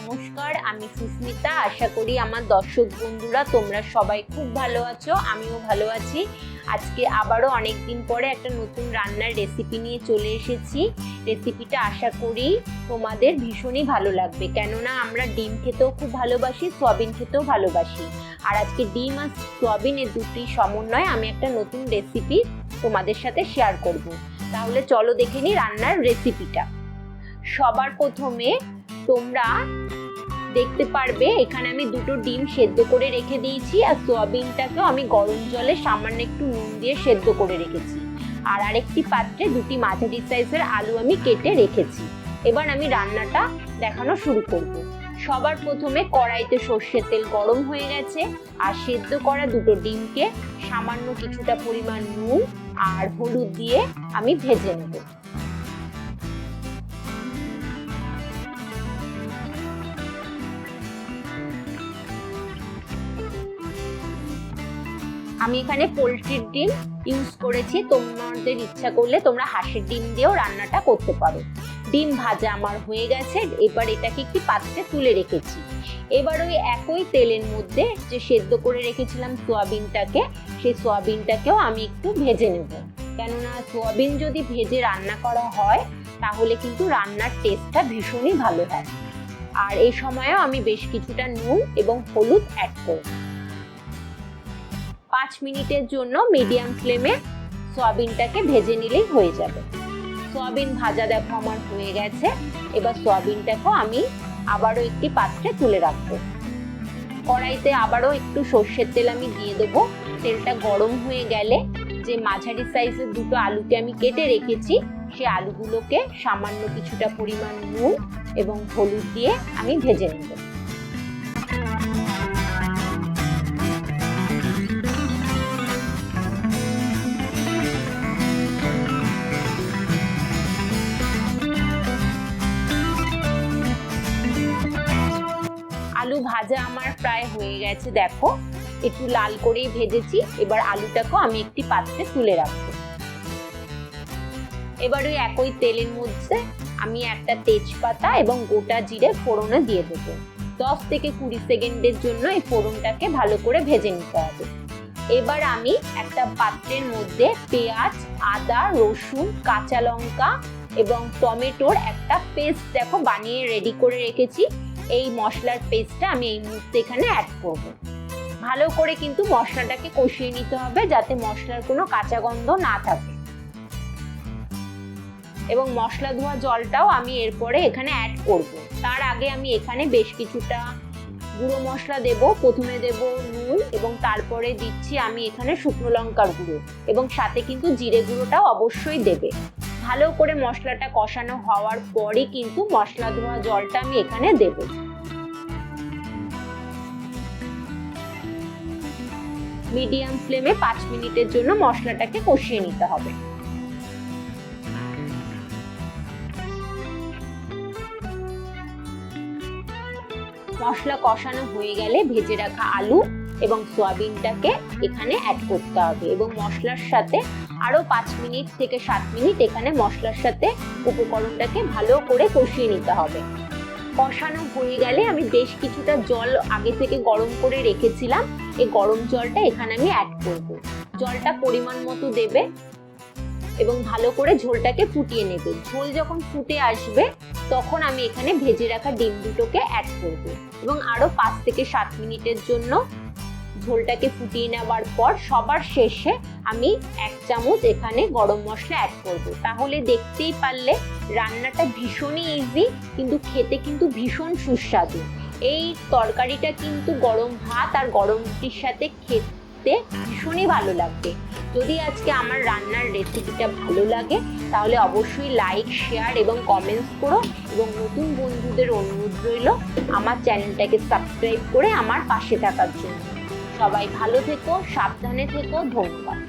নমস্কার, আমি সুস্মিতা। আশা করি আমার দর্শক বন্ধুরা তোমরা সবাই খুব ভালো আছো, আমিও ভালো আছি। আজকে আবারও অনেকদিন পরে একটা নতুন রান্নার রেসিপি নিয়ে চলে এসেছি। রেসিপিটা আশা করি তোমাদের ভীষণই ভালো লাগবে, কেননা আমরা ডিম খেতেও খুব ভালোবাসি, সয়াবিন খেতেও ভালোবাসি। আর আজকে ডিম আর সয়াবিনের দুটি সমন্বয়ে আমি একটা নতুন রেসিপি তোমাদের সাথে শেয়ার করব। তাহলে চলো দেখে নিই রান্নার রেসিপিটা। সবার প্রথমে তোমরা দেখতে পারবে এখানে আমি দুটো ডিম সেদ্ধ করে রেখে দিয়েছি, আর সয়াবিনটাকেও আমি গরম জলে সামান্য একটু নুন দিয়ে সেদ্ধ করে রেখেছি। আর আরেকটি পাত্রে দুটি মাঝারি সাইজের আলু আমি কেটে রেখেছি। এবার আমি রান্নাটা দেখানো শুরু করব। সবার প্রথমে কড়াইতে সর্ষের তেল গরম হয়ে গেছে, আর সেদ্ধ করা দুটো ডিমকে সামান্য কিছুটা পরিমাণ নুন আর হলুদ দিয়ে আমি ভেজে নেব। আমি এখানে পোলট্রির ডিম ইউজ করেছি, তোমাদের ইচ্ছা করলে তোমরা হাঁসের ডিম দিয়েও রান্নাটা করতে পারো। ডিম ভাজা আমার হয়ে গেছে, এবার এটাকে একটি পাত্রে তুলে রেখেছি। এবার ওই একই তেলের মধ্যে যে সেদ্ধ করে রেখেছিলাম সয়াবিনটাকে, সেই সয়াবিনটাকেও আমি একটু ভেজে নেব, কেননা সয়াবিন যদি ভেজে রান্না করা হয় তাহলে কিন্তু রান্নার টেস্টটা ভীষণই ভালো হয়। আর এই সময়েও আমি বেশ কিছুটা নুন এবং হলুদ অ্যাড করব। 5 মিনিটের জন্য মিডিয়াম ফ্লেমে সয়াবিনটাকে ভেজে নিলেই হয়ে যাবে। সয়াবিন ভাজা দেখো আমার হয়ে গেছে। এবার সয়াবিনটাকেও আমি আবারও একটি পাত্রে তুলে রাখবো। কড়াইতে আবারও একটু সর্ষের তেল আমি দিয়ে দেবো। তেলটা গরম হয়ে গেলে যে মাঝারি সাইজের দুটো আলুকে আমি কেটে রেখেছি, সেই আলুগুলোকে সামান্য কিছুটা পরিমাণ নুন এবং হলুদ দিয়ে আমি ভেজে নেব। আলু ভাজা আমার প্রায় হয়ে গেছে, দেখো একটু লাল করেই ভেজেছি। এবার আলুটাকেও আমি একটি পাত্রে তুলে রাখবো। এবার ওই একই তেলের মধ্যে আমি একটা তেজপাতা এবং গোটা জিরে ফোড়নে দিয়ে দেবো। 10 থেকে 20 সেকেন্ডের জন্য এই ফোড়নটাকে ভালো করে ভেজে নিতে হবে। এবার আমি একটা পাত্রের মধ্যে পেঁয়াজ, আদা, রসুন, কাঁচা লঙ্কা এবং টমেটোর একটা পেস্ট দেখো বানিয়ে রেডি করে রেখেছি। এই মশলার পেস্টটা আমি এই মুহূর্তে এখানে অ্যাড করব। ভালো করে কিন্তু মশলাটাকে কষিয়ে নিতে হবে, যাতে মশলার কোনো কাঁচা গন্ধ না থাকে। এবং মশলা ধোয়া জলটাও আমি এরপরে এখানে অ্যাড করব। তার আগে আমি এখানে বেশ কিছুটা গুঁড়ো মশলা দেব। প্রথমে দেব নুন এবং তারপরে দিচ্ছি আমি এখানে শুকনো লঙ্কার গুঁড়ো, এবং সাথে কিন্তু জিরে গুঁড়োটাও অবশ্যই দেবে। ভালো করে মশলাটা কষানো হওয়ার পরই কিন্তু মশলা ধোয়া জলটা আমি এখানে দেব। মিডিয়াম ফ্লেমে 5 মিনিটের জন্য মশলাটাকে কষিয়ে নিতে হবে। মশলা কষানো হয়ে গেলে ভেজে রাখা আলু এবং সয়াবিনটাকে এখানে অ্যাড করতে হবে, এবং মশলার সাথে আরো 5 মিনিট থেকে 7 মিনিট এখানে মশলার সাথে উপকরণটাকে ভালো করে কষিয়ে নিতে হবে। কষানো হয়ে গেলে আমি বেশ কিছুটা জল আগে থেকে গরম করে রেখেছিলাম, এই গরম জলটা এখানে আমি অ্যাড করব। জলটা পরিমাণ মতো দেবে এবং ভালো করে ঝোলটাকে ফুটিয়ে নেবে। ঝোল যখন ফুটে আসবে তখন আমি এখানে ভেজে রাখা ডিম দুটোকে অ্যাড করব, এবং আরো 5 থেকে 7 মিনিটের জন্য ঝোলটাকে ফুটিয়ে নেওয়ার পর সবার শেষে আমি 1 চামচ এখানে গরম মশলা অ্যাড করব। তাহলে দেখতেই পারলে রান্নাটা ভীষণই ইজি, কিন্তু খেতে কিন্তু ভীষণ সুস্বাদু। এই তরকারিটা কিন্তু গরম ভাত আর গরম রুটির সাথে খেতে ভীষণই ভালো লাগবে। যদি আজকে আমার রান্নার রেসিপিটা ভালো লাগে তাহলে অবশ্যই লাইক, শেয়ার এবং কমেন্টস করো, এবং নতুন বন্ধুদের অনুরোধ রইল আমার চ্যানেলটাকে সাবস্ক্রাইব করে আমার পাশে থাকার জন্য। সবাই ভালো থেকো, সাবধানে থেকো, ধন্যবাদ।